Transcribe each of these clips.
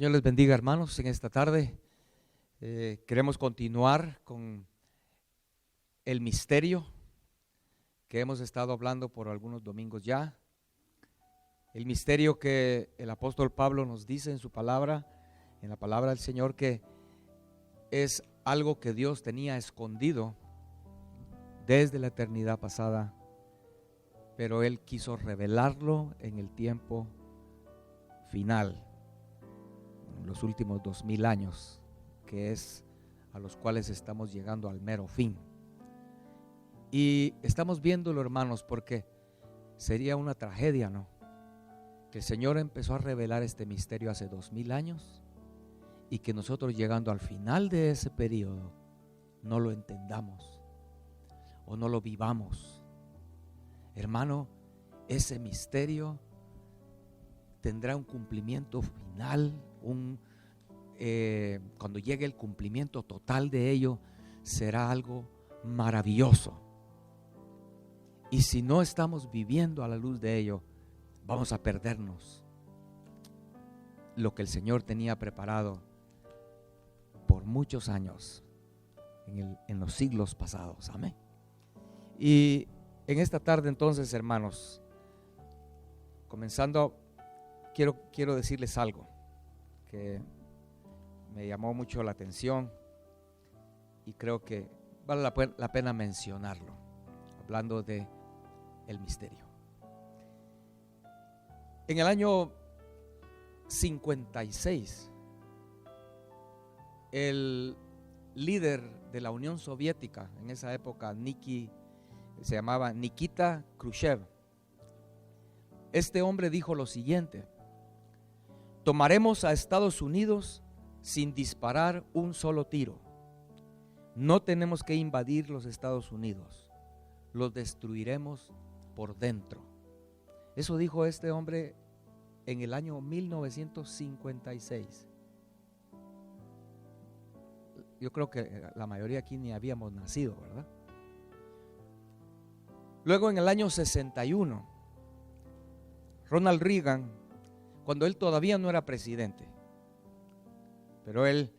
Señor les bendiga, hermanos. En esta tarde queremos continuar con el misterio que hemos estado hablando por algunos domingos ya. El misterio que el apóstol Pablo nos dice en su palabra, en la palabra del Señor, que es algo que Dios tenía escondido desde la eternidad pasada, pero Él quiso revelarlo en el tiempo final, en los últimos 2000 años, que es a los cuales estamos llegando al mero fin. Y estamos viéndolo, hermanos, porque sería una tragedia, ¿no?, que el Señor empezó a revelar este misterio hace 2000 años y que nosotros, llegando al final de ese periodo, no lo entendamos o no lo vivamos. Hermano, ese misterio tendrá un cumplimiento final, cuando llegue el cumplimiento total de ello, será algo maravilloso. Y si no estamos viviendo a la luz de ello, vamos a perdernos lo que el Señor tenía preparado por muchos años en los siglos pasados. Amén. Y en esta tarde, entonces, hermanos, comenzando, quiero decirles algo que me llamó mucho la atención y creo que vale la pena mencionarlo, hablando de el misterio. En el año 56, el líder de la Unión Soviética en esa época, se llamaba Nikita Khrushchev. Este hombre dijo lo siguiente: tomaremos a Estados Unidos sin disparar un solo tiro. No tenemos que invadir los Estados Unidos, los destruiremos por dentro. Eso dijo este hombre en el año 1956. Yo creo que la mayoría aquí ni habíamos nacido, ¿verdad? Luego, en el año 61, Ronald Reagan, cuando él todavía no era presidente, pero él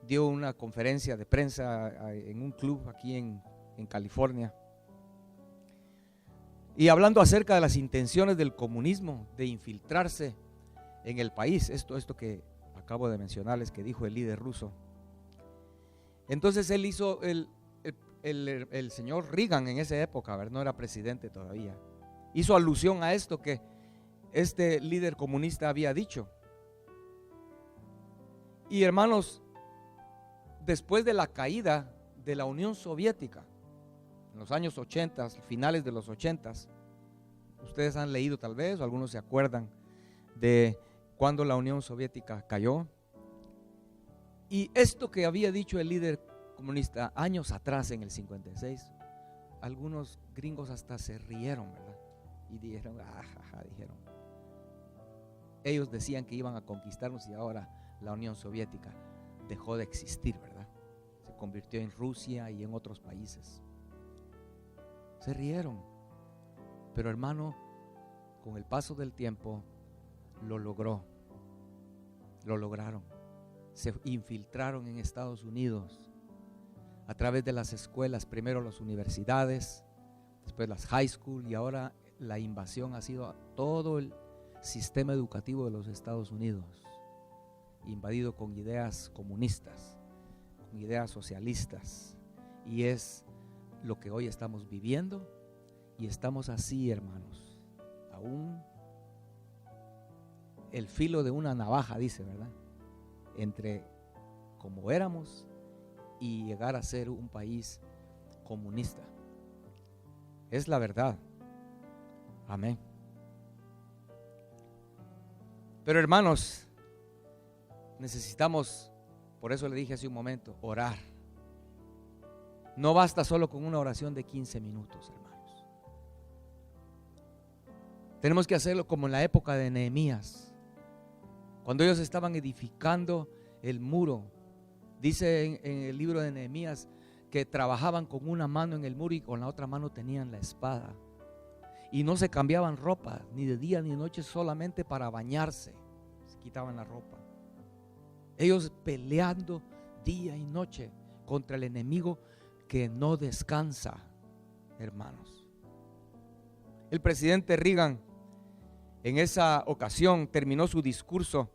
dio una conferencia de prensa en un club aquí en California, y hablando acerca de las intenciones del comunismo de infiltrarse en el país, esto que acabo de mencionarles que dijo el líder ruso. Entonces él hizo, el señor Reagan en esa época, ¿verdad?, no era presidente todavía, hizo alusión a esto que este líder comunista había dicho. Y hermanos, después de la caída de la Unión Soviética en los años 80, finales de los 80, ustedes han leído tal vez, o algunos se acuerdan de cuando la Unión Soviética cayó. Y esto que había dicho el líder comunista años atrás, en el 56, algunos gringos hasta se rieron, ¿verdad? Y dijeron, dijeron, ellos decían que iban a conquistarnos y ahora la Unión Soviética dejó de existir, ¿verdad? Se convirtió en Rusia y en otros países. Se rieron, pero hermano, con el paso del tiempo lo lograron. Se infiltraron en Estados Unidos a través de las escuelas, primero las universidades, después las high school, y ahora la invasión ha sido a todo el sistema educativo de los Estados Unidos, invadido con ideas comunistas, con ideas socialistas, y es lo que hoy estamos viviendo. Y estamos así, hermanos, aún el filo de una navaja, dice, ¿verdad?, entre como éramos y llegar a ser un país comunista. Es la verdad. Amén. Pero hermanos, necesitamos, por eso le dije hace un momento, orar. No basta solo con una oración de 15 minutos, hermanos. Tenemos que hacerlo como en la época de Nehemías, cuando ellos estaban edificando el muro. Dice en el libro de Nehemías que trabajaban con una mano en el muro y con la otra mano tenían la espada. Y no se cambiaban ropa, ni de día ni de noche, solamente para bañarse. Se quitaban la ropa. Ellos peleando día y noche contra el enemigo que no descansa, hermanos. El presidente Reagan en esa ocasión terminó su discurso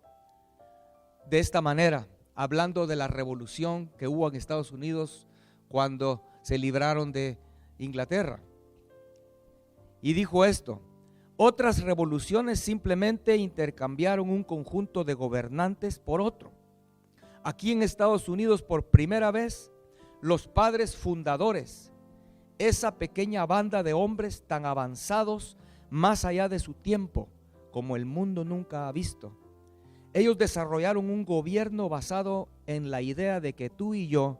de esta manera, hablando de la revolución que hubo en Estados Unidos cuando se libraron de Inglaterra. Y dijo esto: otras revoluciones simplemente intercambiaron un conjunto de gobernantes por otro. Aquí en Estados Unidos, por primera vez, los padres fundadores, esa pequeña banda de hombres tan avanzados más allá de su tiempo, como el mundo nunca ha visto, ellos desarrollaron un gobierno basado en la idea de que tú y yo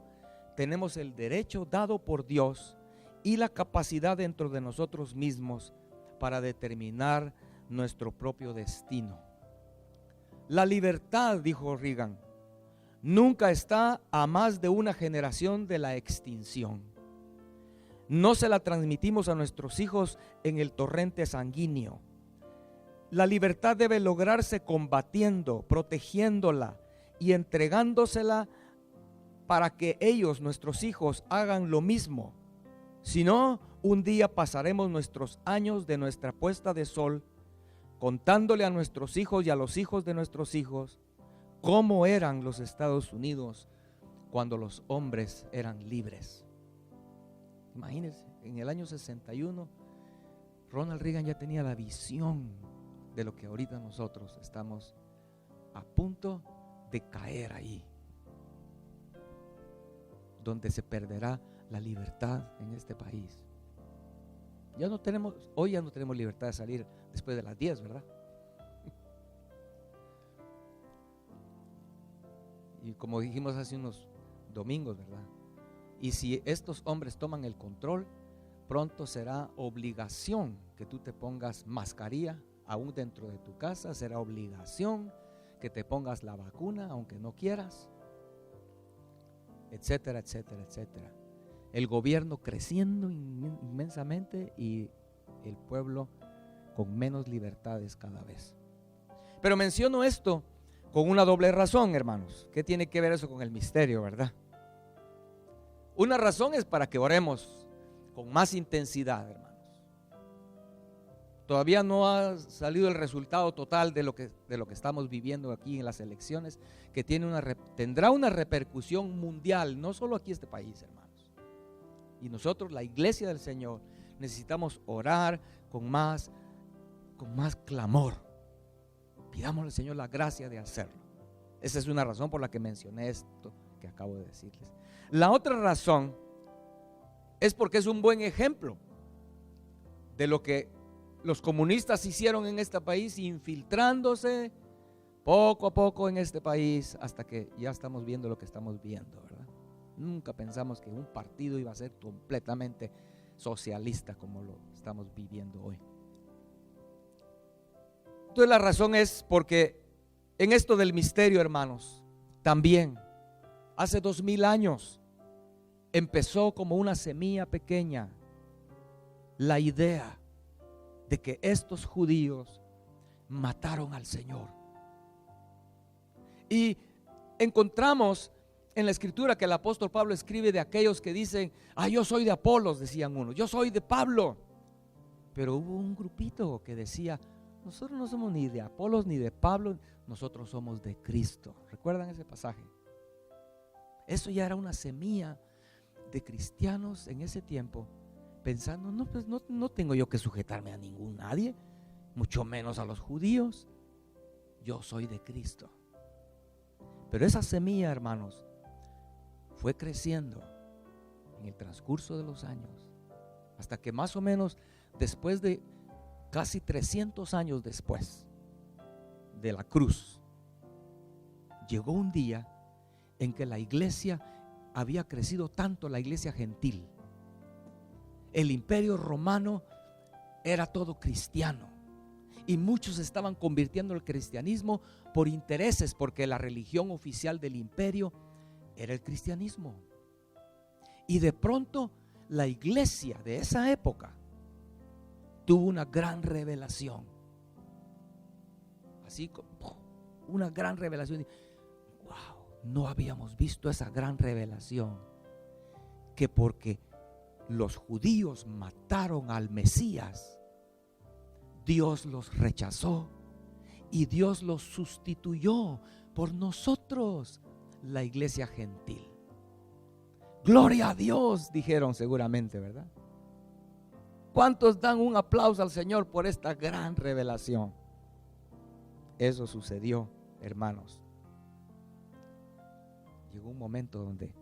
tenemos el derecho dado por Dios y la capacidad dentro de nosotros mismos para determinar nuestro propio destino. La libertad, dijo Reagan, nunca está a más de una generación de la extinción. No se la transmitimos a nuestros hijos en el torrente sanguíneo. La libertad debe lograrse combatiendo, protegiéndola y entregándosela para que ellos, nuestros hijos, hagan lo mismo. Si no, un día pasaremos nuestros años de nuestra puesta de sol contándole a nuestros hijos y a los hijos de nuestros hijos cómo eran los Estados Unidos cuando los hombres eran libres. Imagínense, en el año 61, Ronald Reagan ya tenía la visión de lo que ahorita nosotros estamos a punto de caer ahí, donde se perderá la libertad en este país. Hoy ya no tenemos libertad de salir después de las 10, ¿verdad? Y como dijimos hace unos domingos, ¿verdad? Y si estos hombres toman el control, pronto será obligación que tú te pongas mascarilla aún dentro de tu casa. Será obligación que te pongas la vacuna aunque no quieras, etcétera, etcétera, etcétera. El gobierno creciendo inmensamente y el pueblo con menos libertades cada vez. Pero menciono esto con una doble razón, hermanos. ¿Qué tiene que ver eso con el misterio, verdad? Una razón es para que oremos con más intensidad, hermanos. Todavía no ha salido el resultado total de lo que estamos viviendo aquí en las elecciones, que tendrá una repercusión mundial, no solo aquí en este país, hermanos. Y nosotros, la iglesia del Señor, necesitamos orar con más clamor. Pidámosle al Señor la gracia de hacerlo. Esa es una razón por la que mencioné esto que acabo de decirles. La otra razón es porque es un buen ejemplo de lo que los comunistas hicieron en este país, infiltrándose poco a poco en este país hasta que ya estamos viendo lo que estamos viendo, ¿verdad? Nunca pensamos que un partido iba a ser completamente socialista como lo estamos viviendo hoy. Entonces la razón es porque en esto del misterio, hermanos, también hace 2000 años empezó como una semilla pequeña la idea de que estos judíos mataron al Señor. Y encontramos en la escritura que el apóstol Pablo escribe de aquellos que dicen: yo soy de Apolos, decían unos, yo soy de Pablo. Pero hubo un grupito que decía: nosotros no somos ni de Apolos ni de Pablo, nosotros somos de Cristo. ¿Recuerdan ese pasaje? Eso ya era una semilla de cristianos en ese tiempo, pensando: no tengo yo que sujetarme a nadie, mucho menos a los judíos. Yo soy de Cristo. Pero esa semilla, hermanos, fue creciendo en el transcurso de los años, hasta que más o menos después de casi 300 años después de la cruz, llegó un día en que la iglesia había crecido tanto, la iglesia gentil. El imperio romano era todo cristiano y muchos estaban convirtiendo el cristianismo por intereses, porque la religión oficial del imperio era el cristianismo. Y de pronto la iglesia de esa época tuvo una gran revelación, así como una gran revelación. Wow, no habíamos visto esa gran revelación, que porque los judíos mataron al Mesías, Dios los rechazó y Dios los sustituyó por nosotros, la iglesia gentil. Gloria a Dios, dijeron seguramente, ¿verdad? ¿Cuántos dan un aplauso al Señor por esta gran revelación? Eso sucedió, hermanos. Llegó un momento donde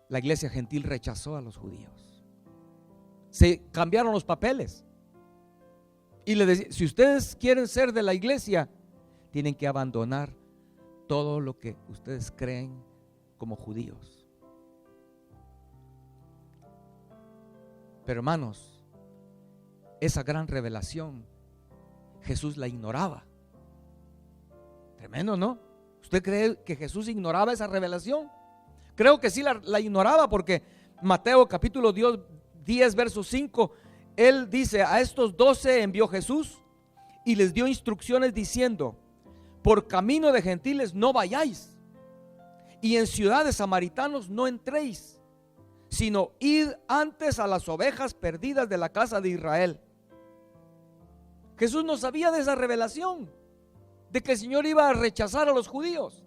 la iglesia gentil rechazó a los judíos. Se cambiaron los papeles. Y le decía, si ustedes quieren ser de la iglesia, tienen que abandonar todo lo que ustedes creen como judíos. Pero hermanos, esa gran revelación Jesús la ignoraba. Tremendo, ¿no? ¿Usted cree que Jesús ignoraba esa revelación? Creo que sí la ignoraba, porque Mateo capítulo 10 verso 5, él dice: a estos 12 envió Jesús y les dio instrucciones diciendo: por camino de gentiles no vayáis, y en ciudades samaritanos no entréis, sino id antes a las ovejas perdidas de la casa de Israel. Jesús no sabía de esa revelación, de que el Señor iba a rechazar a los judíos.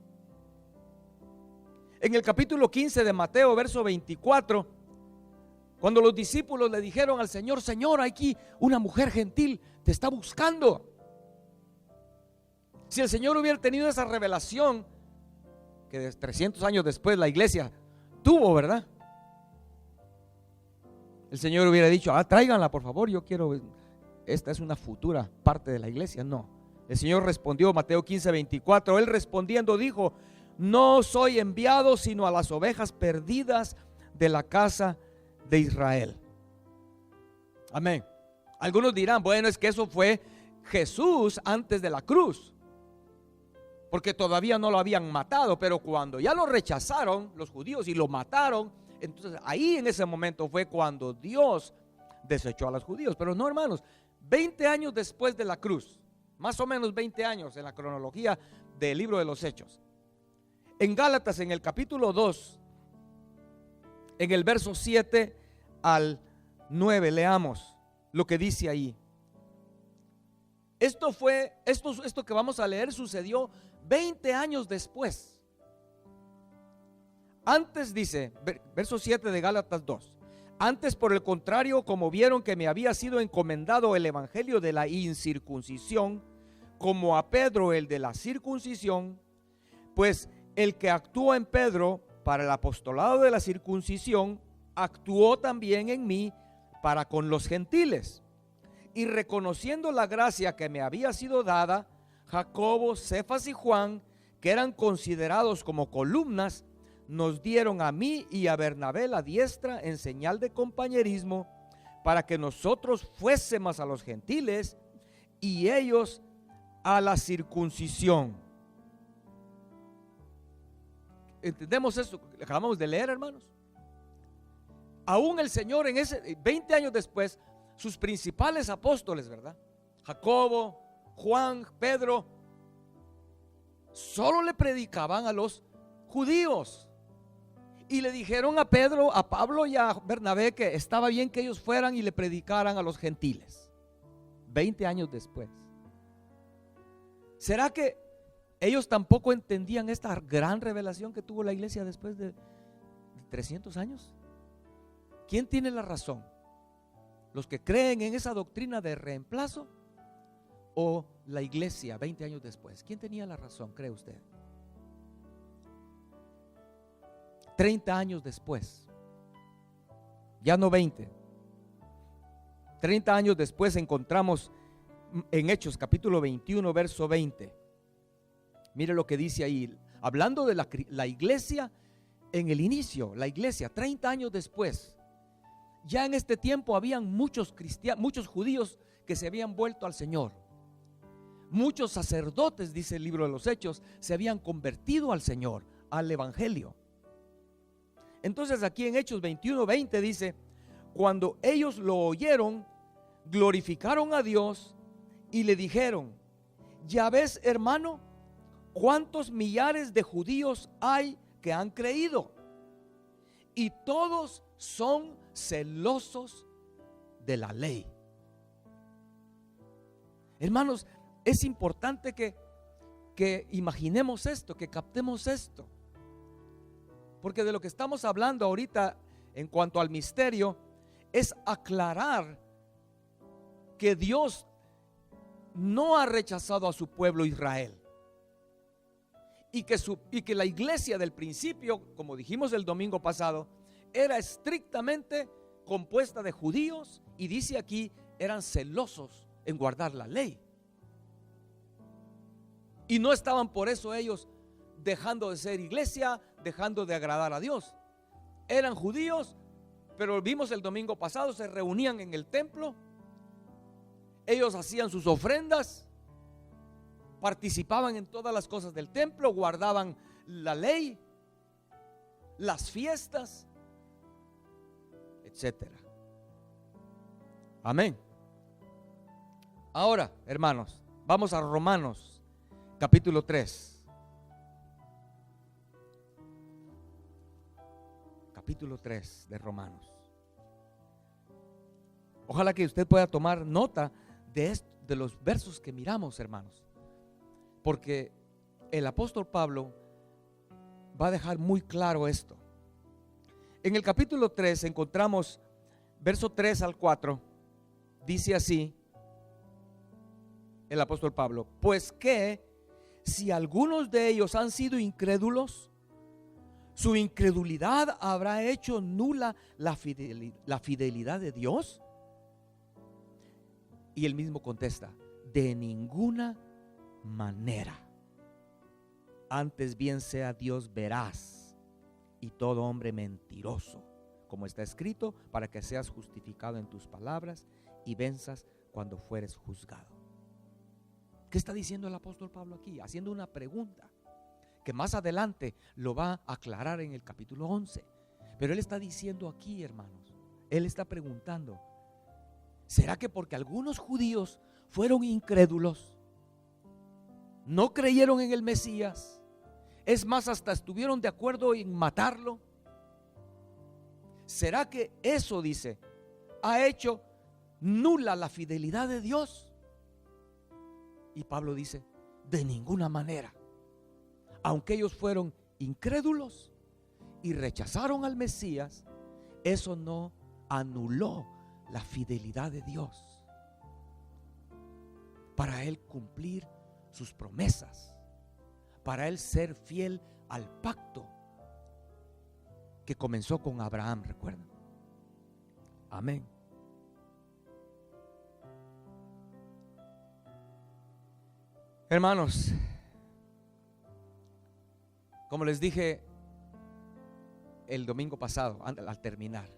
En el capítulo 15 de Mateo, verso 24, cuando los discípulos le dijeron al Señor: Señor, aquí una mujer gentil te está buscando. Si el Señor hubiera tenido esa revelación que 300 años después la iglesia tuvo, ¿verdad? El Señor hubiera dicho: tráiganla por favor, yo quiero, esta es una futura parte de la iglesia. No, el Señor respondió, Mateo 15, 24, él respondiendo dijo: no soy enviado sino a las ovejas perdidas de la casa de Israel. Amén. Algunos dirán: bueno, es que eso fue Jesús antes de la cruz, porque todavía no lo habían matado. Pero cuando ya lo rechazaron los judíos y lo mataron, entonces ahí en ese momento fue cuando Dios desechó a los judíos. Pero no, hermanos, 20 años después de la cruz, más o menos 20 años en la cronología del libro de los Hechos, en Gálatas, en el capítulo 2, en el verso 7 al 9, leamos lo que dice ahí. Esto que vamos a leer sucedió 20 años después. Antes dice, verso 7 de Gálatas 2: antes, por el contrario, como vieron que me había sido encomendado el evangelio de la incircuncisión, como a Pedro el de la circuncisión, pues el que actuó en Pedro para el apostolado de la circuncisión, actuó también en mí para con los gentiles. Y reconociendo la gracia que me había sido dada, Jacobo, Cefas y Juan, que eran considerados como columnas, nos dieron a mí y a Bernabé la diestra en señal de compañerismo, para que nosotros fuésemos a los gentiles y ellos a la circuncisión. ¿Entendemos esto que acabamos de leer, hermanos? Aún el Señor, en ese 20 años después, sus principales apóstoles, ¿verdad? Jacobo, Juan, Pedro, solo le predicaban a los judíos. Y le dijeron a Pedro, a Pablo y a Bernabé que estaba bien que ellos fueran y le predicaran a los gentiles. 20 años después. ¿Será que ellos tampoco entendían esta gran revelación que tuvo la iglesia después de 300 años? ¿Quién tiene la razón? ¿Los que creen en esa doctrina de reemplazo o la iglesia 20 años después? ¿Quién tenía la razón, cree usted? 30 años después, ya no 20, 30 años después encontramos en Hechos capítulo 21 verso 20. Mire lo que dice ahí, hablando de la iglesia en el inicio, la iglesia 30 años después. Ya en este tiempo habían muchos judíos que se habían vuelto al Señor. Muchos sacerdotes, dice el libro de los Hechos, se habían convertido al Señor, al evangelio. Entonces aquí en Hechos 21:20 dice: cuando ellos lo oyeron, glorificaron a Dios y le dijeron: ya ves, hermano, ¿cuántos millares de judíos hay que han creído? Y todos son celosos de la ley. Hermanos, es importante que imaginemos esto, que captemos esto. Porque de lo que estamos hablando ahorita en cuanto al misterio es aclarar que Dios no ha rechazado a su pueblo Israel. Y que la iglesia del principio, como dijimos el domingo pasado, era estrictamente compuesta de judíos, y dice aquí, eran celosos en guardar la ley. Y no estaban por eso ellos dejando de ser iglesia, dejando de agradar a Dios. Eran judíos, pero vimos el domingo pasado, se reunían en el templo, ellos hacían sus ofrendas, participaban en todas las cosas del templo, guardaban la ley, las fiestas, etcétera. Amén. Ahora, hermanos, vamos a Romanos capítulo 3. Capítulo 3 de Romanos. Ojalá que usted pueda tomar nota de los versos que miramos, hermanos, porque el apóstol Pablo va a dejar muy claro esto. En el capítulo 3 encontramos verso 3 al 4. Dice así el apóstol Pablo: pues que si algunos de ellos han sido incrédulos, su incredulidad habrá hecho nula la fidelidad de Dios. Y él mismo contesta: de ninguna manera. Antes bien sea Dios veraz y todo hombre mentiroso, como está escrito, para que seas justificado en tus palabras y venzas cuando fueres juzgado. ¿Qué está diciendo el apóstol Pablo aquí? Haciendo una pregunta que más adelante lo va a aclarar en el capítulo 11. Pero él está diciendo aquí, hermanos, él está preguntando: ¿será que porque algunos judíos fueron incrédulos, no creyeron en el Mesías, es más, hasta estuvieron de acuerdo en matarlo? ¿Será que eso, dice, ha hecho nula la fidelidad de Dios? Y Pablo dice: de ninguna manera. Aunque ellos fueron incrédulos y rechazaron al Mesías, eso no anuló la fidelidad de Dios para él cumplir sus promesas, para él ser fiel al pacto que comenzó con Abraham, recuerdan. Amén. Hermanos, como les dije el domingo pasado, al terminar,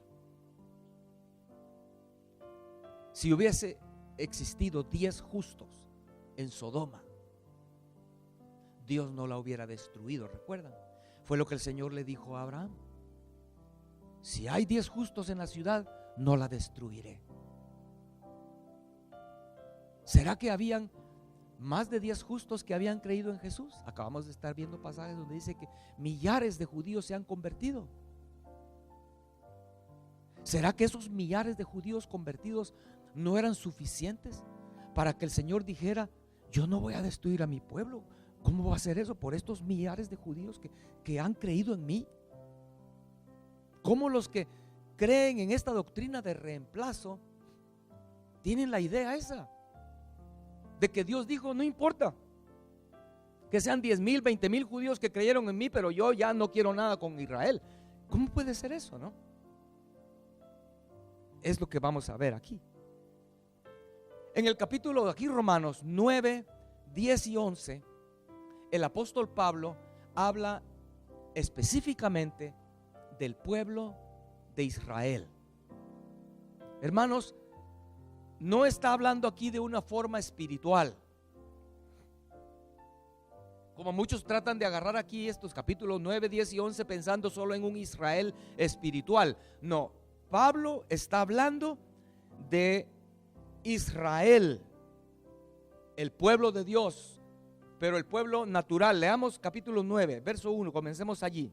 si hubiese existido 10 justos en Sodoma, Dios no la hubiera destruido, ¿recuerdan? Fue lo que el Señor le dijo a Abraham: si hay 10 justos en la ciudad, no la destruiré. ¿Será que habían más de 10 justos que habían creído en Jesús? Acabamos de estar viendo pasajes donde dice que millares de judíos se han convertido. ¿Será que esos millares de judíos convertidos no eran suficientes para que el Señor dijera: yo no voy a destruir a mi pueblo? ¿Cómo va a ser eso? Por estos millares de judíos que han creído en mí. ¿Cómo los que creen en esta doctrina de reemplazo tienen la idea esa de que Dios dijo: no importa que sean 10,000, 20,000 judíos que creyeron en mí, pero yo ya no quiero nada con Israel? ¿Cómo puede ser eso, no? Es lo que vamos a ver aquí. En el capítulo de aquí, Romanos 9, 10 y 11, el apóstol Pablo habla específicamente del pueblo de Israel. Hermanos, no está hablando aquí de una forma espiritual, como muchos tratan de agarrar aquí estos capítulos 9, 10 y 11 pensando solo en un Israel espiritual. No, Pablo está hablando de Israel, el pueblo de Dios, pero el pueblo natural. Leamos capítulo 9, verso 1, comencemos allí.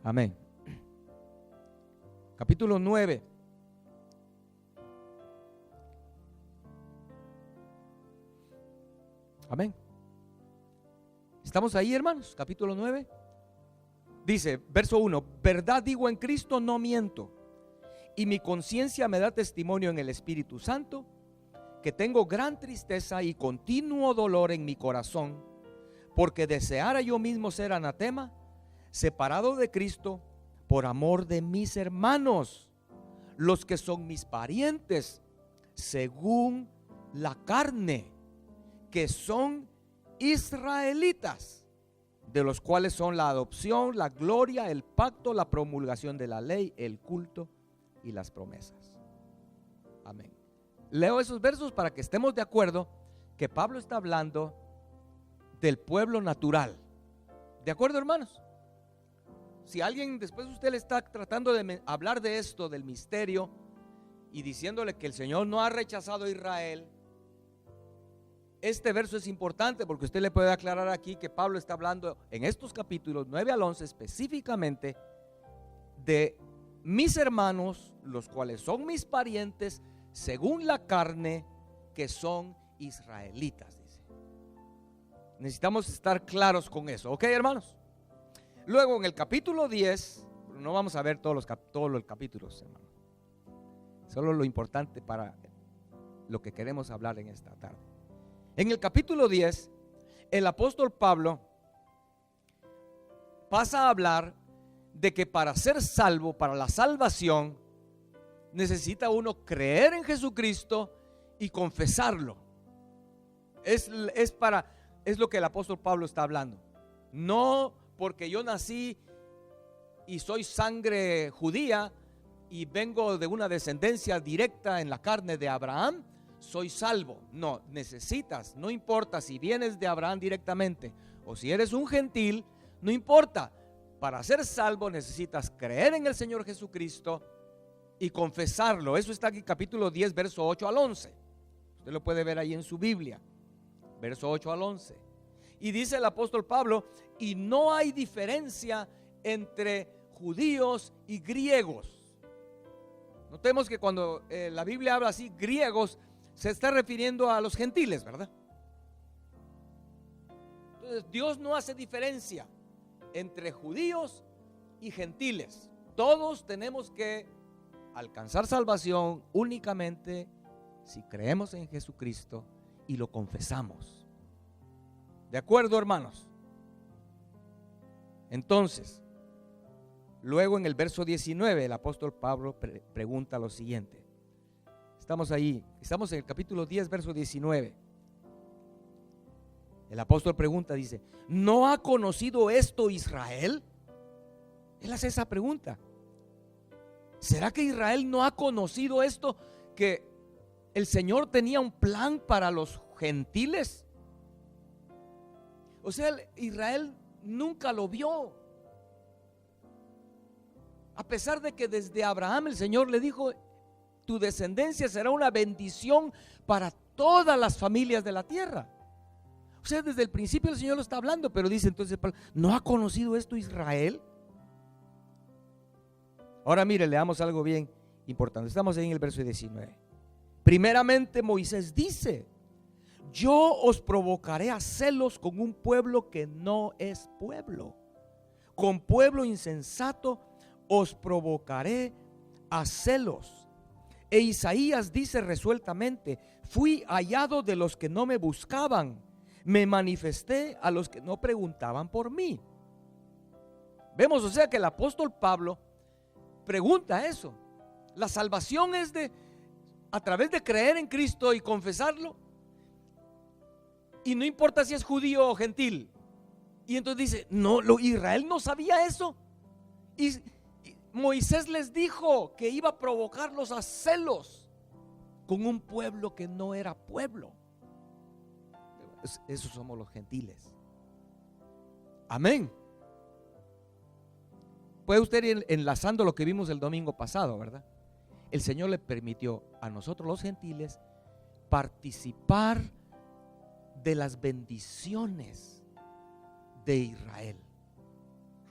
Amén. Capítulo 9. Amén. ¿Estamos ahí, hermanos? Capítulo 9. Dice, verso 1, verdad digo en Cristo, no miento, y mi conciencia me da testimonio en el Espíritu Santo, que tengo gran tristeza y continuo dolor en mi corazón, porque deseara yo mismo ser anatema, separado de Cristo, por amor de mis hermanos, los que son mis parientes, según la carne, que son israelitas, de los cuales son la adopción, la gloria, el pacto, la promulgación de la ley, el culto y las promesas. Amén. Leo esos versos para que estemos de acuerdo que Pablo está hablando del pueblo natural. ¿De acuerdo, hermanos? Si alguien después usted le está tratando de hablar de esto, del misterio, y diciéndole que el Señor no ha rechazado a Israel, este verso es importante porque usted le puede aclarar aquí que Pablo está hablando en estos capítulos 9 al 11 específicamente de mis hermanos, los cuales son mis parientes según la carne, que son israelitas, dice. Necesitamos estar claros con eso, ¿ok, hermanos? Luego en el capítulo 10, no vamos a ver todos los capítulos, hermano, solo lo importante para lo que queremos hablar en esta tarde. En el capítulo 10, el apóstol Pablo pasa a hablar de que para ser salvo, para la salvación, necesita uno creer en Jesucristo y confesarlo. Es lo que el apóstol Pablo está hablando. No porque yo nací y soy sangre judía y vengo de una descendencia directa en la carne de Abraham, soy salvo. No, necesitas, no importa si vienes de Abraham directamente o si eres un gentil, no importa. Para ser salvo necesitas creer en el Señor Jesucristo y confesarlo. Eso está aquí capítulo 10, verso 8 al 11. Usted lo puede ver ahí en su Biblia, verso 8 al 11. Y dice el apóstol Pablo, y no hay diferencia entre judíos y griegos. Notemos que cuando la Biblia habla así, griegos, se está refiriendo a los gentiles, ¿verdad? Entonces Dios no hace diferencia entre judíos y gentiles. Todos tenemos que alcanzar salvación únicamente si creemos en Jesucristo y lo confesamos. ¿De acuerdo, hermanos? Entonces, luego en el verso 19 el apóstol Pablo pregunta lo siguiente. Estamos ahí, estamos en el capítulo 10, verso 19. El apóstol pregunta, dice, ¿no ha conocido esto Israel? Él hace esa pregunta. ¿Será que Israel no ha conocido esto? Que el Señor tenía un plan para los gentiles. O sea, Israel nunca lo vio. A pesar de que desde Abraham el Señor le dijo, tu descendencia será una bendición para todas las familias de la tierra. O sea, desde el principio el Señor lo está hablando, pero dice entonces, ¿no ha conocido esto Israel? Ahora mire, leamos algo bien importante. Estamos ahí en el verso 19. Primeramente Moisés dice, yo os provocaré a celos con un pueblo que no es pueblo. Con pueblo insensato os provocaré a celos. E Isaías dice resueltamente, fui hallado de los que no me buscaban, me manifesté a los que no preguntaban por mí. Vemos, o sea, que el apóstol Pablo pregunta eso. La salvación es a través de creer en Cristo y confesarlo, y no importa si es judío o gentil. Y entonces dice, no, Israel no sabía eso. Y Moisés les dijo que iba a provocarlos a celos con un pueblo que no era pueblo. Esos somos los gentiles. Amén. Puede usted ir enlazando lo que vimos el domingo pasado, ¿verdad? El Señor le permitió a nosotros los gentiles participar de las bendiciones de Israel.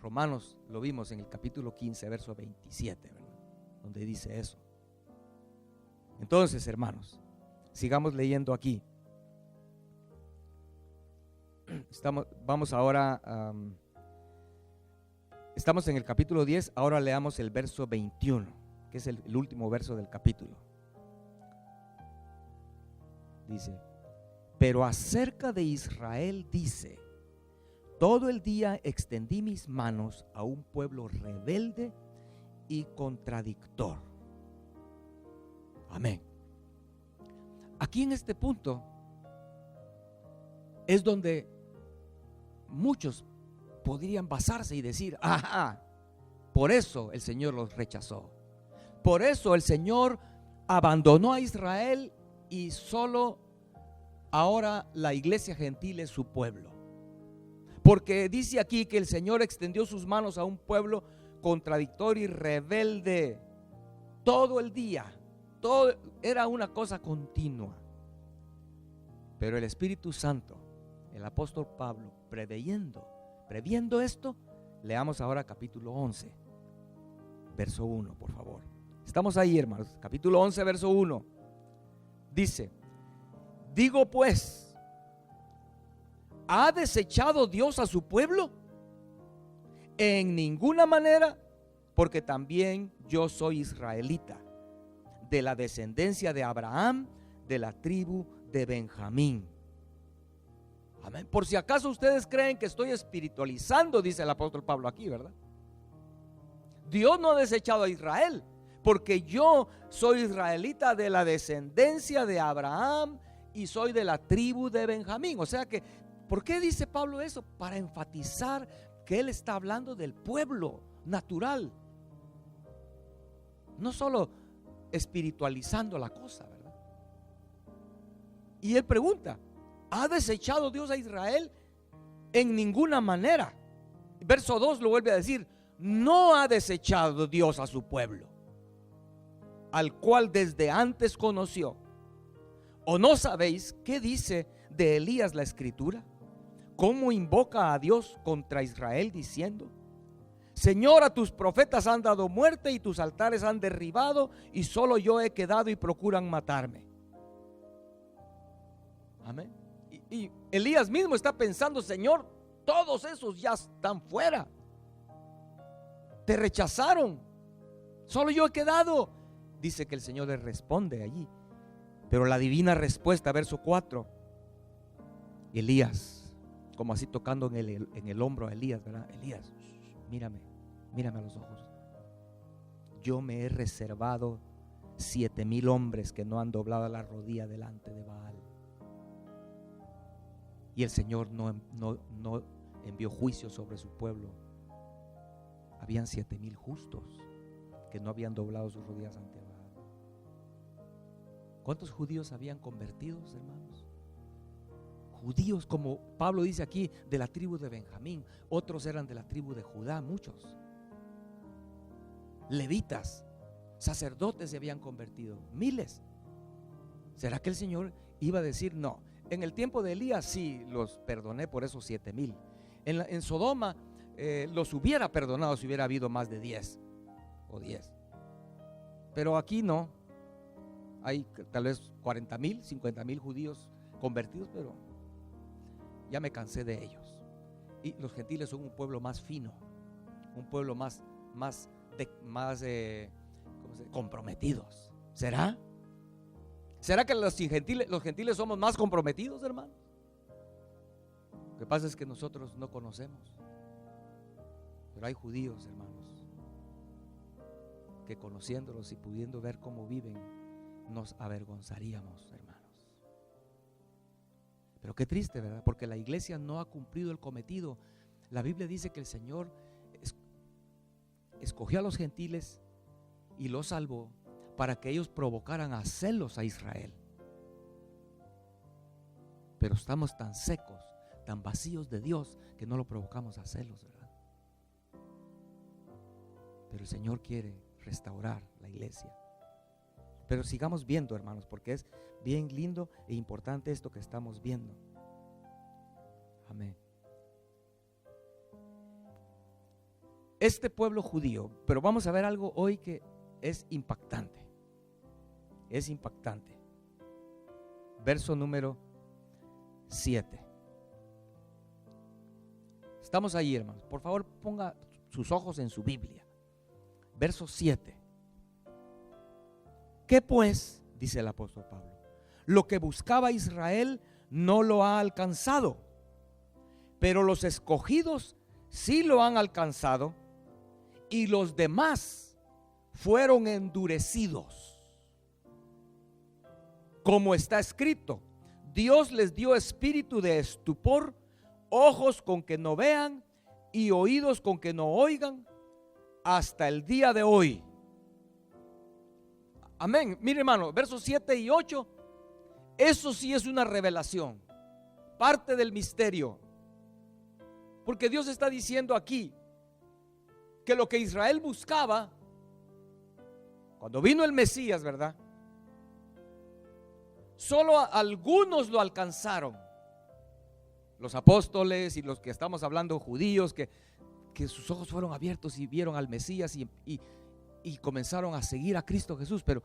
Romanos lo vimos en el capítulo 15, verso 27, ¿verdad? Donde dice eso. Entonces, hermanos, sigamos leyendo aquí. Vamos ahora, estamos en el capítulo 10, ahora leamos el verso 21, que es el último verso del capítulo. Dice: pero acerca de Israel dice: todo el día extendí mis manos a un pueblo rebelde y contradictor. Amén. Aquí en este punto es donde muchos podrían basarse y decir: ajá, por eso el Señor los rechazó. Por eso el Señor abandonó a Israel y solo ahora la iglesia gentil es su pueblo. Porque dice aquí que el Señor extendió sus manos a un pueblo contradictorio y rebelde todo el día. Todo era una cosa continua. Pero el Espíritu Santo, el apóstol Pablo, previendo esto, leamos ahora capítulo 11, verso 1, por favor. Estamos ahí, hermanos. Capítulo 11, verso 1. Dice: digo pues, ¿ha desechado Dios a su pueblo? En ninguna manera, porque también yo soy israelita, de la descendencia de Abraham, de la tribu de Benjamín. Amén. Por si acaso ustedes creen que estoy espiritualizando, dice el apóstol Pablo aquí, ¿verdad? Dios no ha desechado a Israel, porque yo soy israelita de la descendencia de Abraham y soy de la tribu de Benjamín. O sea que, ¿por qué dice Pablo eso? Para enfatizar que él está hablando del pueblo natural, no solo espiritualizando la cosa, ¿verdad? Y él pregunta: ¿ha desechado Dios a Israel? En ninguna manera. Verso 2 lo vuelve a decir: no ha desechado Dios a su pueblo, al cual desde antes conoció. ¿O no sabéis qué dice de Elías la escritura? ¿Cómo invoca a Dios contra Israel diciendo: Señor, a tus profetas han dado muerte y tus altares han derribado, y solo yo he quedado y procuran matarme? Amén. Y Elías mismo está pensando: Señor, todos esos ya están fuera, te rechazaron, solo yo he quedado. Dice que el Señor le responde allí, pero la divina respuesta, verso 4, Elías, como así tocando en el hombro a Elías, ¿verdad? Elías, mírame a los ojos. Yo me he reservado 7,000 hombres que no han doblado la rodilla delante de Baal. Y el Señor no envió juicio sobre su pueblo. Habían 7,000 justos que no habían doblado sus rodillas ante Baal. ¿Cuántos judíos habían convertidos, hermanos? Judíos, como Pablo dice aquí, de la tribu de Benjamín. Otros eran de la tribu de Judá, muchos. Levitas, sacerdotes se habían convertido, miles. ¿Será que el Señor iba a decir: no, en el tiempo de Elías sí los perdoné por esos 7,000? En Sodoma los hubiera perdonado si hubiera habido más de 10 o 10. Pero aquí no. Hay tal vez 40,000, 50,000 judíos convertidos, pero ya me cansé de ellos. Y los gentiles son un pueblo más fino, un pueblo más comprometidos. ¿Será? ¿Será que los gentiles somos más comprometidos, hermanos? Lo que pasa es que nosotros no conocemos. Pero hay judíos, hermanos, que conociéndolos y pudiendo ver cómo viven, nos avergonzaríamos, hermanos. Pero qué triste, ¿verdad? Porque la iglesia no ha cumplido el cometido. La Biblia dice que el Señor escogió a los gentiles y los salvó para que ellos provocaran a celos a Israel. Pero estamos tan secos, tan vacíos de Dios, que no lo provocamos a celos, ¿verdad? Pero el Señor quiere restaurar la iglesia. Pero sigamos viendo, hermanos, porque es bien lindo e importante esto que estamos viendo. Amén. Este pueblo judío, pero vamos a ver algo hoy que es impactante. Es impactante. Verso número 7. Estamos ahí, hermanos. Por favor, ponga sus ojos en su Biblia. Verso 7. ¿Qué pues? Dice el apóstol Pablo. Lo que buscaba Israel no lo ha alcanzado, pero los escogidos sí lo han alcanzado, y los demás fueron endurecidos. Como está escrito, Dios les dio espíritu de estupor, ojos con que no vean y oídos con que no oigan, hasta el día de hoy. Amén. Mire, hermano, versos 7 y 8, eso sí es una revelación, parte del misterio. Porque Dios está diciendo aquí que lo que Israel buscaba, cuando vino el Mesías, ¿verdad? Solo algunos lo alcanzaron. Los apóstoles y los que estamos hablando, judíos, que sus ojos fueron abiertos y vieron al Mesías y comenzaron a seguir a Cristo Jesús. Pero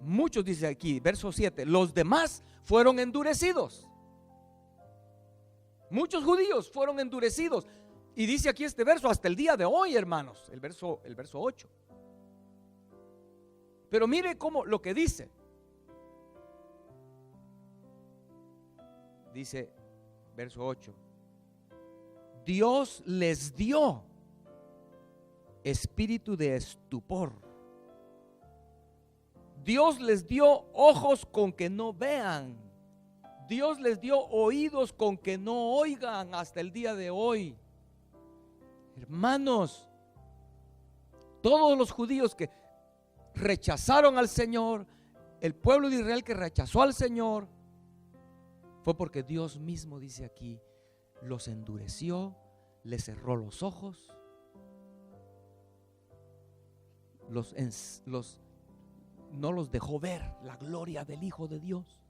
muchos, dice aquí, verso 7, los demás fueron endurecidos. Muchos judíos fueron endurecidos. Y dice aquí este verso, hasta el día de hoy, hermanos, el verso 8. Pero mire cómo lo que dice. Dice, verso 8, Dios les dio espíritu de estupor. Dios les dio ojos con que no vean. Dios les dio oídos con que no oigan hasta el día de hoy. Hermanos, todos los judíos que rechazaron al Señor, el pueblo de Israel que rechazó al Señor, fue porque Dios mismo, dice aquí, los endureció, les cerró los ojos, no los dejó ver la gloria del Hijo de Dios.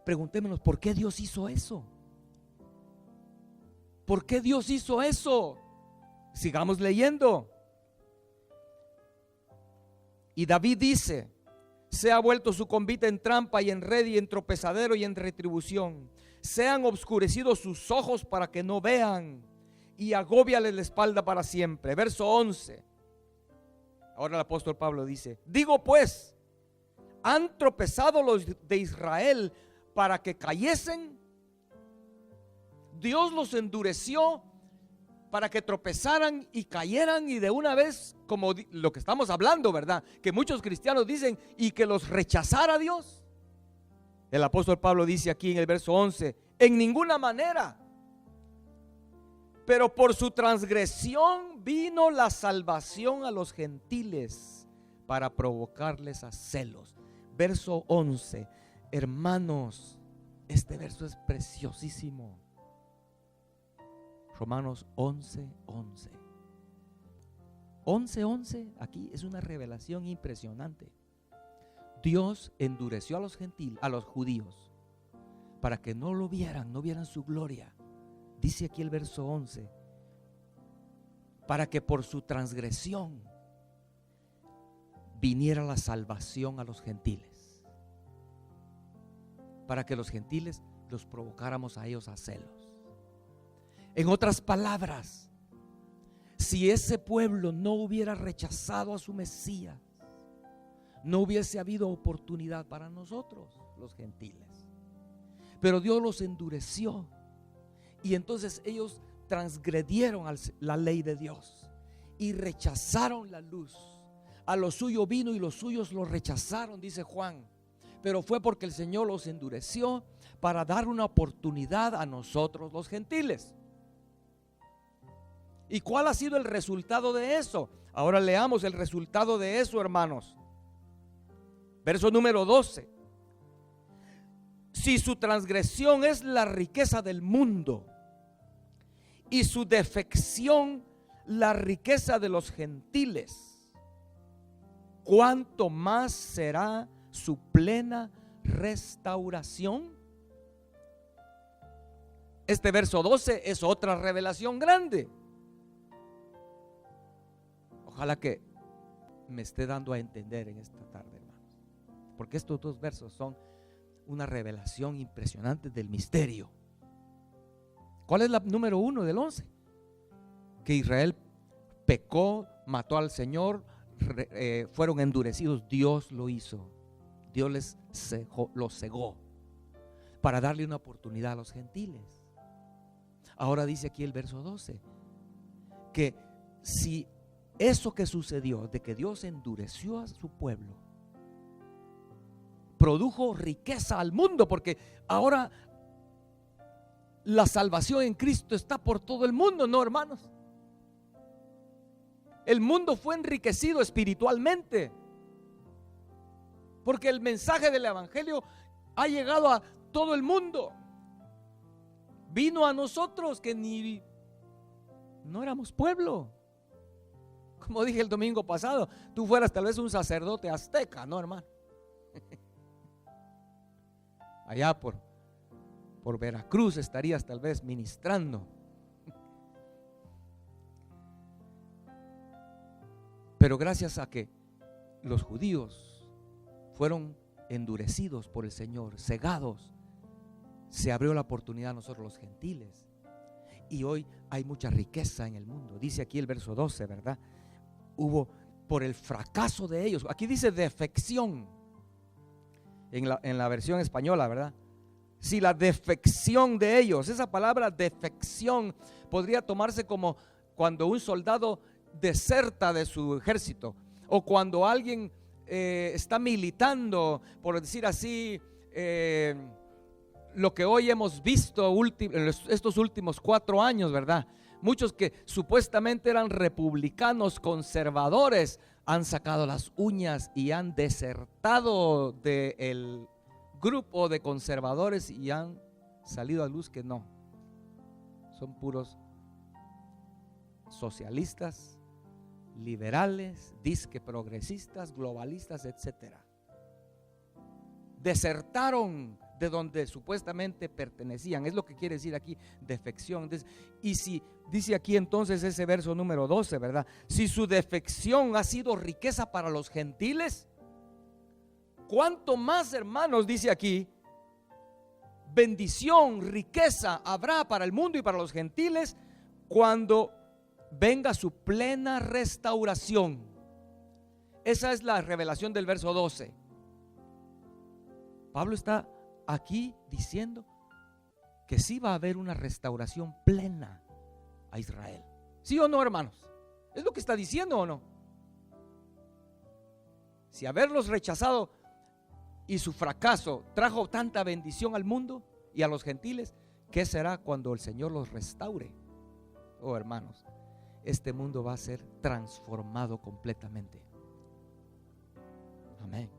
Preguntémonos, ¿por qué Dios hizo eso? ¿Por qué Dios hizo eso? Sigamos leyendo. Y David dice, se ha vuelto su convite en trampa y en red y en tropezadero y en retribución. Sean obscurecidos sus ojos para que no vean, y agóbiales la espalda para siempre. Verso 11. Ahora el apóstol Pablo dice, digo pues, ¿han tropezado los de Israel para que cayesen? Dios los endureció para que tropezaran y cayeran, y de una vez, como lo que estamos hablando, ¿verdad? Que muchos cristianos dicen, y que los rechazara Dios. El apóstol Pablo dice aquí en el verso 11, en ninguna manera, pero por su transgresión vino la salvación a los gentiles para provocarles a celos. Verso 11, hermanos, este verso es preciosísimo. Romanos 11:11. 11:11 aquí es una revelación impresionante. Dios endureció a los gentiles, a los judíos, para que no lo vieran, no vieran su gloria. Dice aquí el verso 11, para que por su transgresión viniera la salvación a los gentiles, para que los gentiles los provocáramos a ellos a celos. En otras palabras, si ese pueblo no hubiera rechazado a su Mesías, no hubiese habido oportunidad para nosotros, los gentiles. Pero Dios los endureció, y entonces ellos transgredieron la ley de Dios y rechazaron la luz. A lo suyo vino y los suyos lo rechazaron, dice Juan. Pero fue porque el Señor los endureció para dar una oportunidad a nosotros, los gentiles. ¿Y cuál ha sido el resultado de eso? Ahora leamos el resultado de eso, hermanos. Verso número 12. Si su transgresión es la riqueza del mundo y su defección la riqueza de los gentiles, ¿cuánto más será su plena restauración? Este verso 12 es otra revelación grande. Ojalá que me esté dando a entender en esta tarde, hermanos, porque estos dos versos son una revelación impresionante del misterio. ¿Cuál es la número 1 del 11? Que Israel pecó, mató al Señor, fueron endurecidos. Dios lo hizo. Dios los cegó para darle una oportunidad a los gentiles. Ahora dice aquí el verso 12 que si eso que sucedió, de que Dios endureció a su pueblo, produjo riqueza al mundo, porque ahora la salvación en Cristo está por todo el mundo, ¿no, hermanos? El mundo fue enriquecido espiritualmente, porque el mensaje del evangelio ha llegado a todo el mundo. Vino a nosotros que ni no éramos pueblo. Como dije el domingo pasado, tú fueras tal vez un sacerdote azteca, ¿no, hermano? Allá por Veracruz estarías tal vez ministrando. Pero gracias a que los judíos fueron endurecidos por el Señor, cegados, se abrió la oportunidad a nosotros los gentiles. Y hoy hay mucha riqueza en el mundo. Dice aquí el verso 12, ¿verdad? Hubo por el fracaso de ellos. Aquí dice defección en la versión española, ¿verdad? Si la defección de ellos, esa palabra defección podría tomarse como cuando un soldado deserta de su ejército, o cuando alguien está militando, por decir así, lo que hoy hemos visto estos últimos 4 años, ¿verdad? Muchos que supuestamente eran republicanos conservadores han sacado las uñas y han desertado del grupo de conservadores y han salido a luz que no, son puros socialistas, liberales, disque progresistas, globalistas, etcétera. Desertaron de donde supuestamente pertenecían. Es lo que quiere decir aquí defección. Y si dice aquí entonces ese verso número 12, ¿verdad? Si su defección ha sido riqueza para los gentiles, ¿cuánto más, hermanos, dice aquí, bendición, riqueza habrá para el mundo y para los gentiles cuando venga su plena restauración? Esa es la revelación del verso 12. Pablo está aquí diciendo que sí va a haber una restauración plena a Israel. ¿Sí o no, hermanos? ¿Es lo que está diciendo o no? Si haberlos rechazado y su fracaso trajo tanta bendición al mundo y a los gentiles, ¿qué será cuando el Señor los restaure? Oh, hermanos, este mundo va a ser transformado completamente. Amén.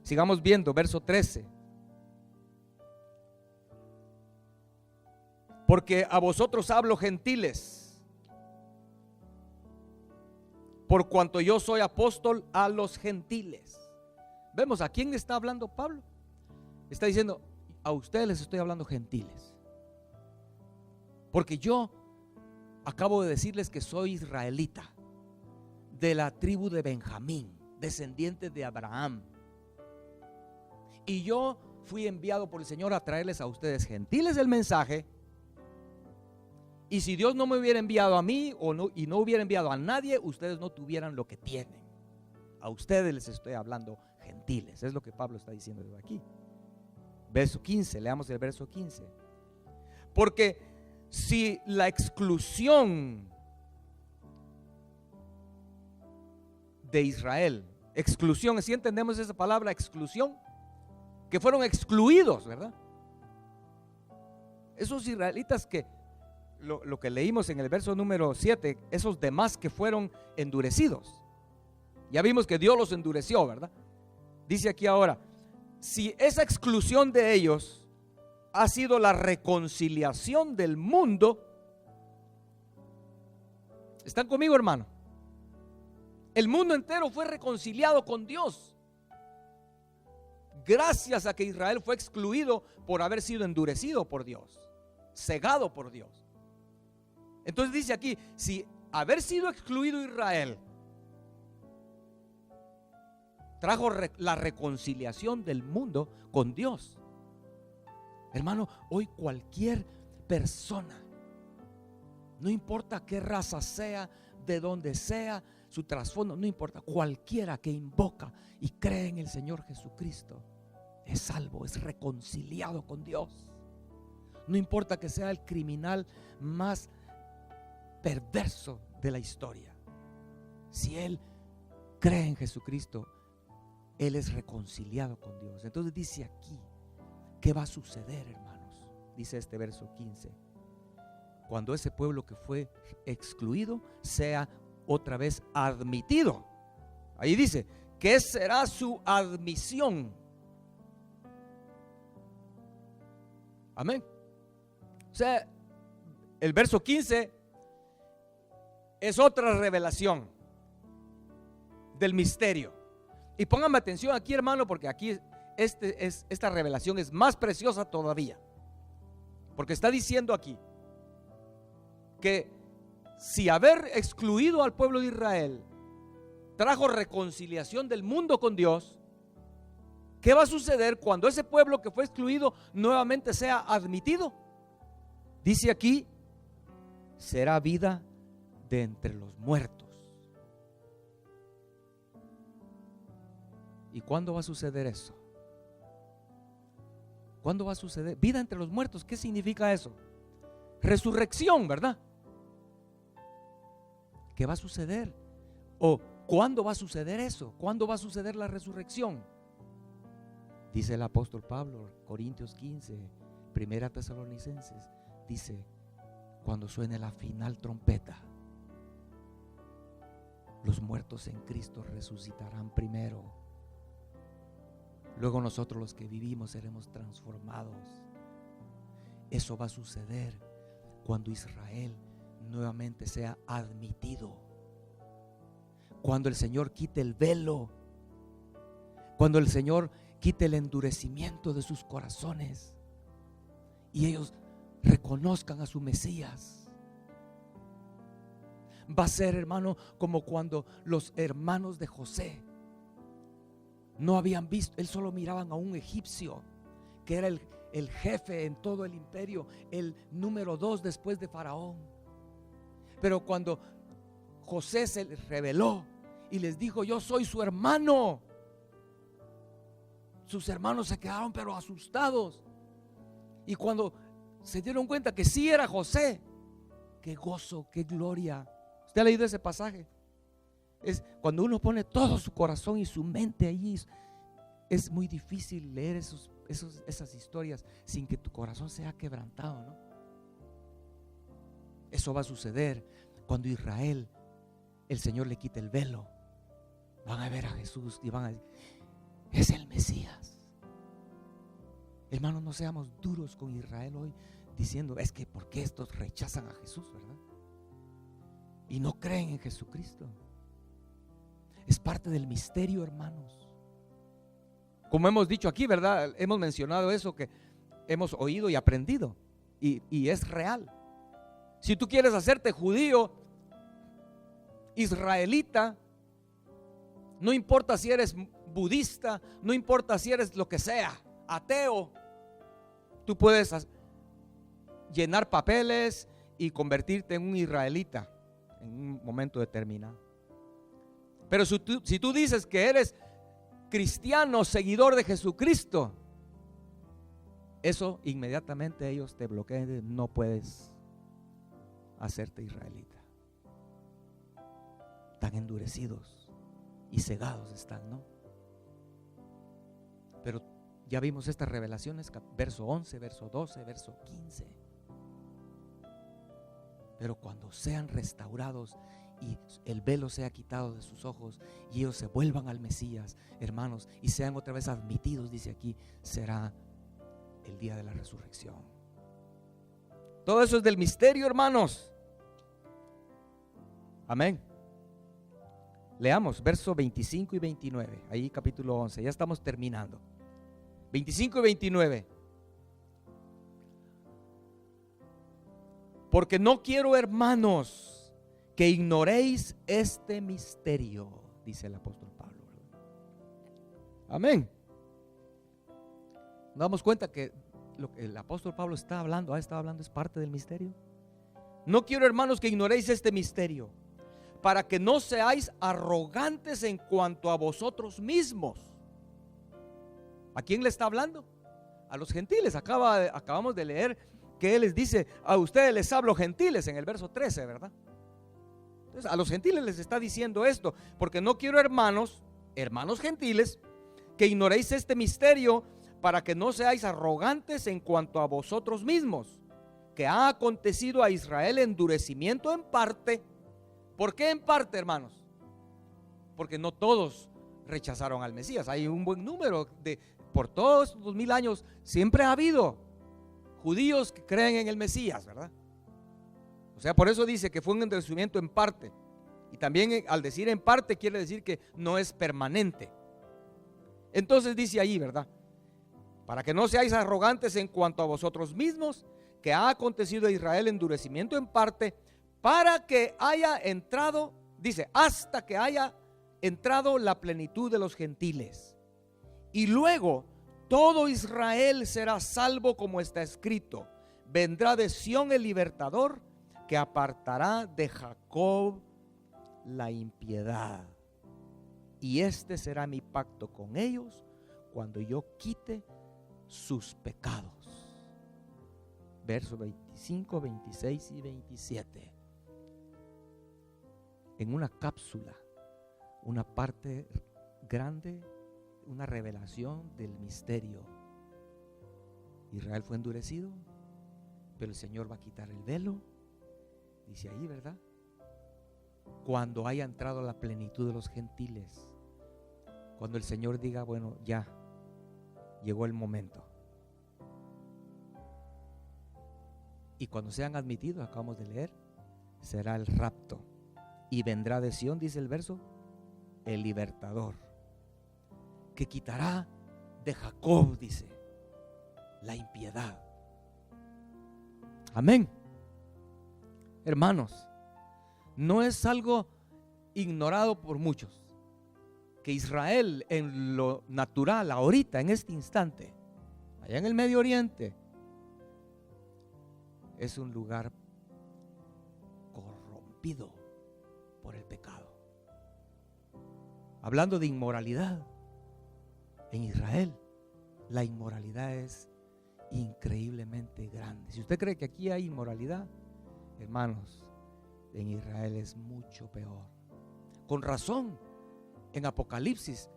Sigamos viendo, verso 13. Porque a vosotros hablo, gentiles, por cuanto yo soy apóstol a los gentiles. Vemos a quién está hablando Pablo. Está diciendo, a ustedes les estoy hablando, gentiles, porque yo acabo de decirles que soy israelita, de la tribu de Benjamín, descendiente de Abraham, y yo fui enviado por el Señor a traerles a ustedes, gentiles, el mensaje. Y si Dios no me hubiera enviado a mí y no hubiera enviado a nadie, ustedes no tuvieran lo que tienen. A ustedes les estoy hablando, gentiles. Es lo que Pablo está diciendo aquí. Verso 15, leamos el verso 15. Porque si la exclusión de Israel, exclusión, si entendemos esa palabra exclusión, que fueron excluidos, ¿verdad? Esos israelitas que lo que leímos en el verso número 7, esos demás que fueron endurecidos, ya vimos que Dios los endureció, ¿verdad? Dice aquí ahora, si esa exclusión de ellos ha sido la reconciliación del mundo, ¿están conmigo, hermano? El mundo entero fue reconciliado con Dios, gracias a que Israel fue excluido por haber sido endurecido por Dios, cegado por Dios. Entonces dice aquí, si haber sido excluido Israel trajo la reconciliación del mundo con Dios, hermano, hoy cualquier persona, no importa qué raza sea, de dónde sea, su trasfondo, no importa, cualquiera que invoca y cree en el Señor Jesucristo es salvo, es reconciliado con Dios. No importa que sea el criminal más perverso de la historia, si él cree en Jesucristo, él es reconciliado con Dios. Entonces dice aquí, ¿qué va a suceder, hermanos? Dice este verso 15: cuando ese pueblo que fue excluido sea otra vez admitido. Ahí dice, ¿qué será su admisión? Amén. O sea, el verso 15 es otra revelación del misterio. Y pónganme atención aquí, hermano, porque aquí esta revelación es más preciosa todavía. Porque está diciendo aquí que si haber excluido al pueblo de Israel trajo reconciliación del mundo con Dios, ¿qué va a suceder cuando ese pueblo que fue excluido nuevamente sea admitido? Dice aquí, será vida de entre los muertos. ¿Y cuándo va a suceder eso? ¿Cuándo va a suceder? Vida entre los muertos, ¿qué significa eso? Resurrección, ¿verdad? ¿Qué va a suceder? ¿O cuándo va a suceder eso? ¿Cuándo va a suceder la resurrección? Dice el apóstol Pablo, Corintios 15, Primera Tesalonicenses, dice, cuando suene la final trompeta, los muertos en Cristo resucitarán primero. Luego nosotros los que vivimos seremos transformados. Eso va a suceder cuando Israel nuevamente sea admitido, cuando el Señor quite el velo, cuando el Señor quite el endurecimiento de sus corazones y ellos reconozcan a su Mesías. Va a ser, hermano, como cuando los hermanos de José no habían visto, él solo miraban a un egipcio que era el jefe en todo el imperio, el número 2 después de Faraón. Pero cuando José se les reveló y les dijo, yo soy su hermano, sus hermanos se quedaron pero asustados. Y cuando se dieron cuenta que sí era José, qué gozo, qué gloria. ¿Usted ha leído ese pasaje? Es cuando uno pone todo su corazón y su mente allí, es muy difícil leer esas historias sin que tu corazón sea quebrantado, ¿no? Eso va a suceder cuando Israel, el Señor le quite el velo. Van a ver a Jesús y van a decir, es el Mesías. Hermanos, no seamos duros con Israel hoy diciendo, es que ¿por qué estos rechazan a Jesús, verdad? Y no creen en Jesucristo. Es parte del misterio, hermanos. Como hemos dicho aquí, ¿verdad? Hemos mencionado eso que hemos oído y aprendido. Y es real. Si tú quieres hacerte judío, israelita, no importa si eres budista, no importa si eres lo que sea, ateo, tú puedes llenar papeles y convertirte en un israelita en un momento determinado. Pero si tú dices que eres cristiano, seguidor de Jesucristo, eso inmediatamente ellos te bloquean, no puedes hacerte israelita. Tan endurecidos y cegados están, ¿no? Pero ya vimos estas revelaciones, verso 11, verso 12, verso 15. Pero cuando sean restaurados y el velo sea quitado de sus ojos y ellos se vuelvan al Mesías, hermanos, y sean otra vez admitidos, dice aquí, será el día de la resurrección. Todo eso es del misterio, hermanos. Amén. Leamos versos 25 y 29, ahí capítulo 11, ya estamos terminando. 25 y 29. Porque no quiero, hermanos, que ignoréis este misterio, dice el apóstol Pablo. Amén. Nos damos cuenta que lo que el apóstol Pablo está hablando es parte del misterio. No quiero, hermanos, que ignoréis este misterio, para que no seáis arrogantes en cuanto a vosotros mismos. ¿A quién le está hablando? A los gentiles. Acabamos de leer que él les dice: a ustedes les hablo gentiles, en el verso 13, ¿verdad? Entonces a los gentiles les está diciendo esto: porque no quiero, hermanos gentiles, que ignoréis este misterio, para que no seáis arrogantes en cuanto a vosotros mismos, que ha acontecido a Israel endurecimiento en parte. ¿Por qué en parte, hermanos? Porque no todos rechazaron al Mesías. Hay un buen número por todos estos 2000 años siempre ha habido judíos que creen en el Mesías, ¿verdad? O sea, por eso dice que fue un endurecimiento en parte. Y también al decir en parte quiere decir que no es permanente. Entonces dice ahí, ¿verdad? Para que no seáis arrogantes en cuanto a vosotros mismos, que ha acontecido a Israel endurecimiento en parte, para que haya entrado, dice, hasta que haya entrado la plenitud de los gentiles. Y luego todo Israel será salvo, como está escrito: vendrá de Sión el libertador, que apartará de Jacob la impiedad. Y este será mi pacto con ellos cuando yo quite sus pecados. Versos 25, 26 y 27. En una cápsula, una parte grande, una revelación del misterio. Israel fue endurecido, pero el Señor va a quitar el velo. Dice ahí, ¿verdad? Cuando haya entrado la plenitud de los gentiles, cuando el Señor diga: bueno, ya llegó el momento. Y cuando sean admitidos, acabamos de leer, será el rapto. Y vendrá de Sión, dice el verso, el libertador, que quitará de Jacob, dice, la impiedad. Amén. Hermanos, no es algo ignorado por muchos que Israel, en lo natural, ahorita, en este instante, allá en el Medio Oriente, es un lugar corrompido por el pecado. Hablando de inmoralidad, en Israel la inmoralidad es increíblemente grande. Si usted cree que aquí hay inmoralidad, hermanos, en Israel es mucho peor. Con razón, en Apocalipsis,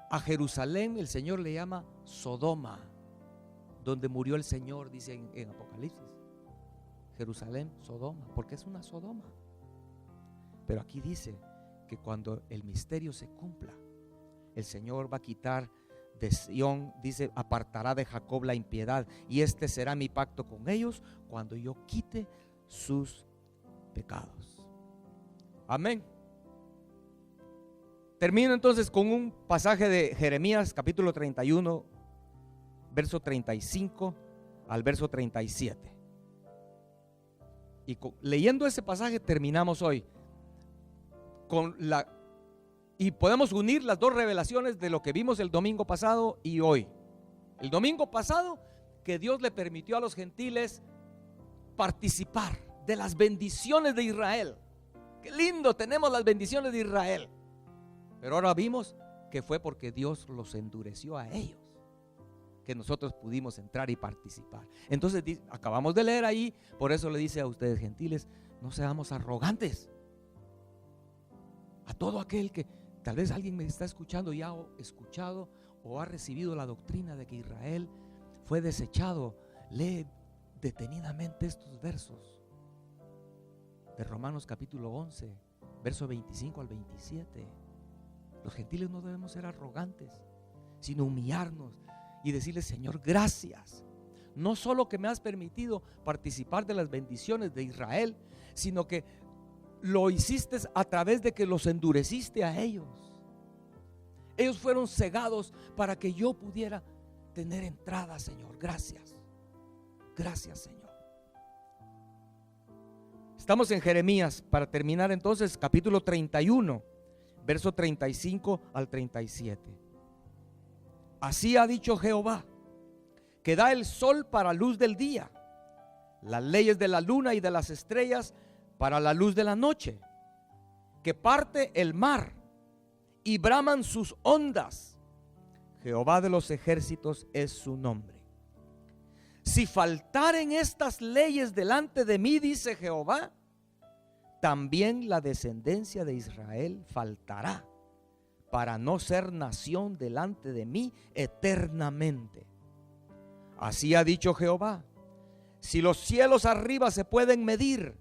a Jerusalén el Señor le llama Sodoma, donde murió el Señor, dice en Apocalipsis. Jerusalén, Sodoma, porque es una Sodoma. Pero aquí dice que cuando el misterio se cumpla, el Señor va a quitar de Sión, dice, apartará de Jacob la impiedad, y este será mi pacto con ellos cuando yo quite sus pecados. Amén. Termino entonces con un pasaje de Jeremías capítulo 31, verso 35 al verso 37. Y leyendo ese pasaje terminamos hoy y podemos unir las dos revelaciones de lo que vimos el domingo pasado y hoy. El domingo pasado, que Dios le permitió a los gentiles participar de las bendiciones de Israel. Qué lindo, tenemos las bendiciones de Israel. Pero ahora vimos que fue porque Dios los endureció a ellos, que nosotros pudimos entrar y participar. Entonces acabamos de leer ahí, por eso le dice a ustedes gentiles: no seamos arrogantes. A todo aquel que tal vez alguien me está escuchando y ha escuchado o ha recibido la doctrina de que Israel fue desechado, lee detenidamente estos versos de Romanos capítulo 11, verso 25 al 27. Los gentiles no debemos ser arrogantes, sino humillarnos y decirle: Señor, gracias, no solo que me has permitido participar de las bendiciones de Israel, sino que lo hiciste a través de que los endureciste a ellos. Ellos fueron cegados para que yo pudiera tener entrada, Señor. Gracias. Gracias, Señor. Estamos en Jeremías, para terminar entonces, capítulo 31, verso 35 al 37. Así ha dicho Jehová, que da el sol para luz del día, las leyes de la luna y de las estrellas para la luz de la noche, que parte el mar y braman sus ondas. Jehová de los ejércitos es su nombre. Si faltaren estas leyes delante de mí, dice Jehová, también la descendencia de Israel faltará, para no ser nación delante de mí eternamente. Así ha dicho Jehová, si los cielos arriba se pueden medir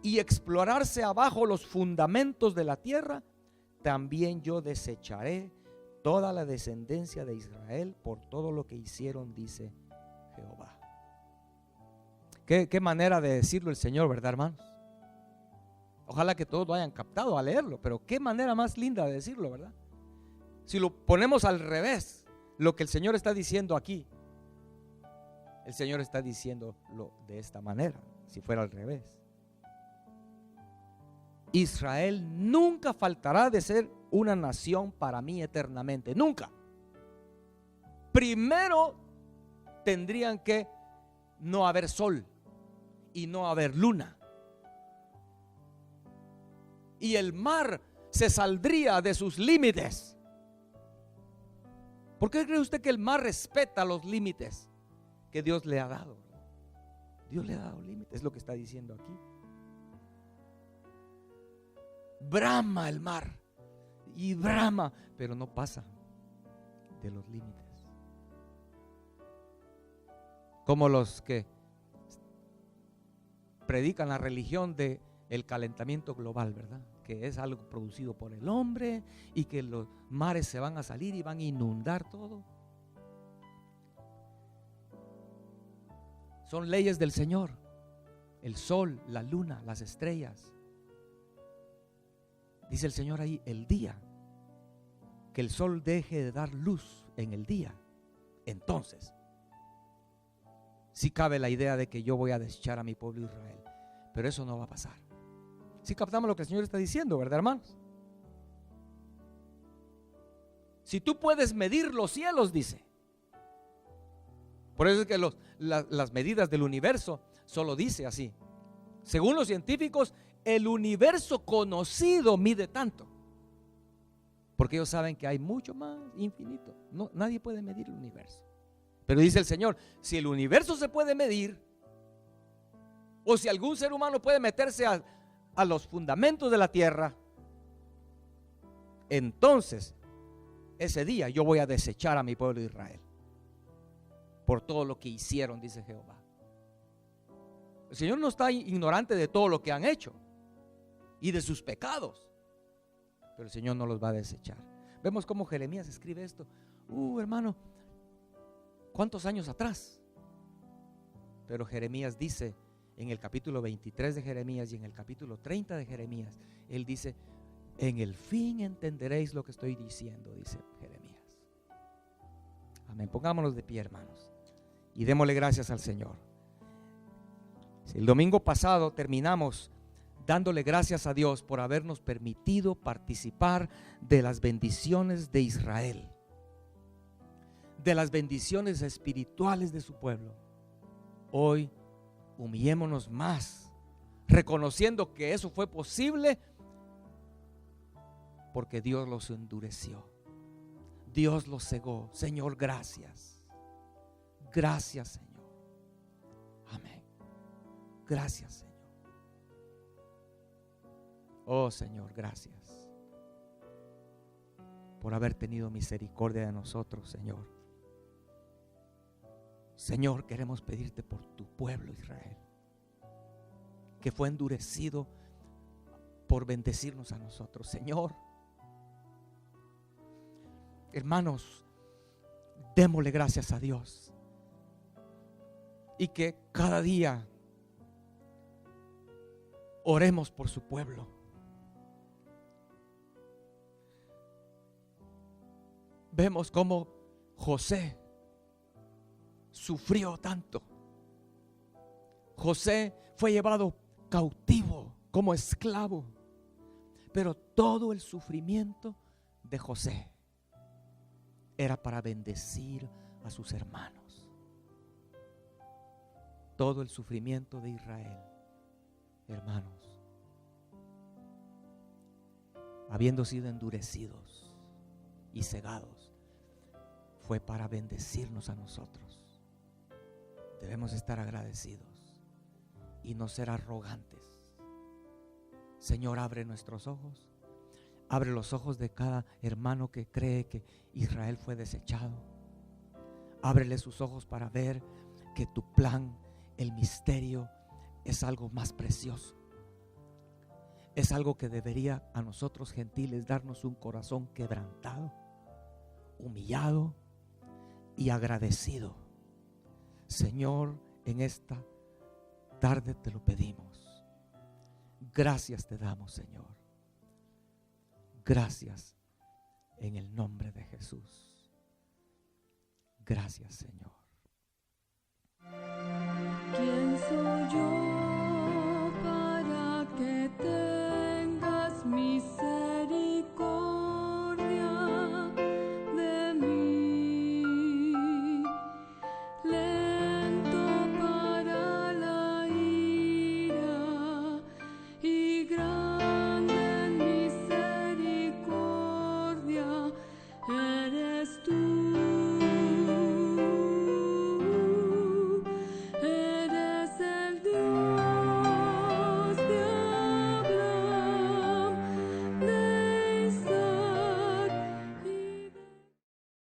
y explorarse abajo los fundamentos de la tierra, también yo desecharé toda la descendencia de Israel por todo lo que hicieron, dice Jehová. Qué manera de decirlo el Señor, ¿verdad, hermanos? Ojalá que todos lo hayan captado a leerlo, pero qué manera más linda de decirlo, ¿verdad? Si lo ponemos al revés, lo que el Señor está diciendo aquí, el Señor está diciéndolo de esta manera, si fuera al revés. Israel nunca faltará de ser una nación para mí eternamente, nunca. Primero tendrían que no haber sol y no haber luna. Y el mar se saldría de sus límites. ¿Por qué cree usted que el mar respeta los límites que Dios le ha dado? Dios le ha dado límites, es lo que está diciendo aquí. Brama el mar y brama, pero no pasa de los límites. Como los que predican la religión de el calentamiento global, ¿verdad? Que es algo producido por el hombre y que los mares se van a salir y van a inundar todo. Son leyes del Señor. El sol, la luna, las estrellas. Dice el Señor ahí, el día que el sol deje de dar luz en el día, entonces sí cabe la idea de que yo voy a desechar a mi pueblo Israel. Pero eso no va a pasar. Si captamos lo que el Señor está diciendo, ¿verdad, hermanos? Si tú puedes medir los cielos, dice. Por eso es que las medidas del universo solo dice así. Según los científicos, el universo conocido mide tanto. Porque ellos saben que hay mucho más infinito. No, nadie puede medir el universo. Pero dice el Señor, si el universo se puede medir, o si algún ser humano puede meterse a los fundamentos de la tierra, entonces ese día yo voy a desechar a mi pueblo de Israel por todo lo que hicieron, dice Jehová. El Señor no está ignorante de todo lo que han hecho y de sus pecados, pero el Señor no los va a desechar. Vemos cómo Jeremías escribe esto. Hermano, ¿cuántos años atrás? Pero Jeremías dice en el capítulo 23 de Jeremías y en el capítulo 30 de Jeremías, él dice, en el fin entenderéis lo que estoy diciendo, dice Jeremías. Amén. Pongámonos de pie, hermanos, y démosle gracias al Señor. El domingo pasado terminamos dándole gracias a Dios por habernos permitido participar de las bendiciones de Israel, de las bendiciones espirituales de su pueblo. Hoy humillémonos más, reconociendo que eso fue posible porque Dios los endureció, Dios los cegó. Señor, gracias. Gracias, Señor. Amén. Gracias, Señor. Oh, Señor, gracias por haber tenido misericordia de nosotros, Señor. Señor, queremos pedirte por tu pueblo Israel, que fue endurecido por bendecirnos a nosotros. Señor, hermanos, démosle gracias a Dios y que cada día Oremos por su pueblo. Vemos cómo José sufrió tanto. José fue llevado cautivo como esclavo, pero todo el sufrimiento de José era para bendecir a sus hermanos. Todo el sufrimiento de Israel, hermanos, habiendo sido endurecidos y cegados, fue para bendecirnos a nosotros. Debemos estar agradecidos y no ser arrogantes. Señor, abre nuestros ojos. Abre los ojos de cada hermano que cree que Israel fue desechado. Ábrele sus ojos para ver que tu plan, el misterio, es algo más precioso. Es algo que debería a nosotros gentiles darnos un corazón quebrantado, humillado y agradecido. Señor, en esta tarde te lo pedimos. Gracias te damos, Señor. Gracias en el nombre de Jesús. Gracias, Señor.